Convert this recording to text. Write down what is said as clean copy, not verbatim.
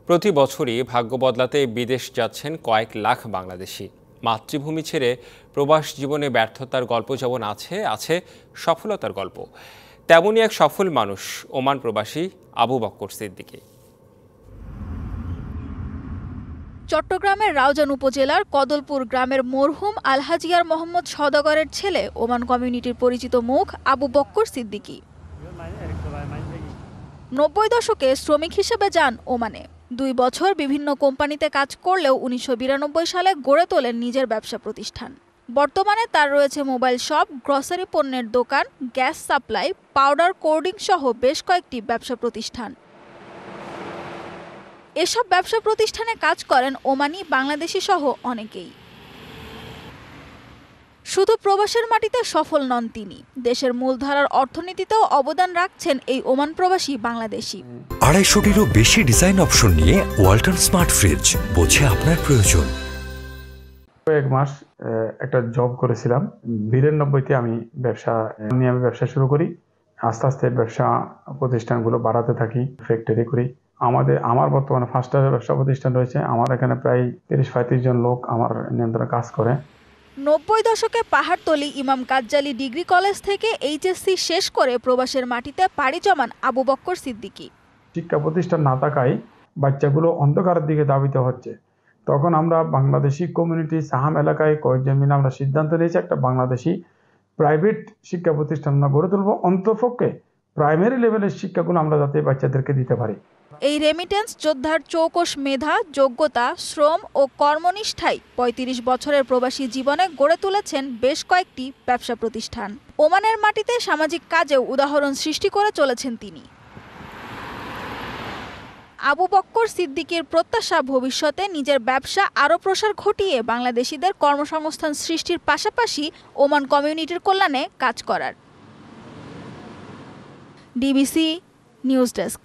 প্রতি বছরই ভাগ্য বদলাতে বিদেশ যাচ্ছেন কয়েক লাখ বাংলাদেশি। মাতৃভূমি ছেড়ে প্রবাস জীবনে ব্যর্থতার গল্প যেমন আছে সফলতার গল্প। তেমনই এক সফল মানুষ ওমান প্রবাসী আবু বক্কর সিদ্দিকী। চট্টগ্রামের রাউজান উপজেলার কদলপুর গ্রামের মরহুম আলহাজিয়ার মোহাম্মদ সওদাগরের ছেলে ওমান কমিউনিটির পরিচিত মুখ আবু বক্কর সিদ্দিকী ৯০ দশকে শ্রমিক হিসেবে যান ওমানে। ২ বছর বিভিন্ন কোম্পানিতে কাজ করলেও ১৯৯২ সালে গড়ে তোলেন নিজের ব্যবসা প্রতিষ্ঠান। বর্তমানে তার রয়েছে মোবাইল শপ, গ্রসারি পণ্যের দোকান, গ্যাস সাপ্লাই, পাউডার কোল্ডিং সহ বেশ কয়েকটি ব্যবসা প্রতিষ্ঠান। এসব ব্যবসা প্রতিষ্ঠানে কাজ করেন ওমানি, বাংলাদেশি সহ অনেকেই। শুধু প্রবাসের মাটিতে সফল নন তিনি, দেশের মূলধারার অর্থনীতিতেও অবদান রাখছেন এই ওমান প্রবাসী বাংলাদেশি। ২৫০টিরও বেশি ডিজাইন অপশন নিয়ে ওয়ালটন স্মার্ট ফ্রিজ, বোঝে আপনার প্রয়োজন। কয়েক মাস একটা জব করেছিলাম। ৯২তে আমি ব্যবসা শুরু করি। আস্তে আস্তে ব্যবসা প্রতিষ্ঠানগুলো বাড়াতে থাকি, ফ্যাক্টরি করি। আমার বর্তমানে 5টা ব্যবসা প্রতিষ্ঠান রয়েছে। আমার এখানে প্রায় ৩০-৩৫ জন লোক আমার নিয়ন্ত্রণে কাজ করে। ৯০ দশকে পাহাড়তলী ইমাম কাজ্জালি ডিগ্রি কলেজ থেকে এইচএসসি শেষ করে প্রবাসের মাটিতে পাড়ি জমান আবু বক্কর সিদ্দিকী। শিক্ষা প্রতিষ্ঠান না থাকায় বাচ্চাগুলো অন্ধকারের দিকে ধাবিত হচ্ছে। তখন আমরা বাংলাদেশি কমিউনিটি সাহাম এলাকায় কয়েকজন মিলে আমরা সিদ্ধান্ত নিয়েছি একটা বাংলাদেশি প্রাইভেট শিক্ষা প্রতিষ্ঠান আমরা গড়ে তুলব। অন্তপক্ষে প্রাইমারি লেভেলের শিক্ষাগুলো আমরা যাতে বাচ্চাদেরকে দিতে পারি। এই রেমিটেন্স যোদ্ধার চৌকস মেধা, যোগ্যতা, শ্রম ও কর্মনিষ্ঠায় ৩৫ বছরের প্রবাসী জীবনে গড়ে তুলেছেন বেশ কয়েকটি ব্যবসা প্রতিষ্ঠান। ওমানের মাটিতে সামাজিক কাজেও উদাহরণ সৃষ্টি করে চলেছেন তিনি। আবু বক্কর সিদ্দিকীর প্রত্যাশা ভবিষ্যতে নিজের ব্যবসা আরও প্রসার ঘটিয়ে বাংলাদেশিদের কর্মসংস্থান সৃষ্টির পাশাপাশি ওমান কমিউনিটির কল্যাণে কাজ করার। DBC news desk.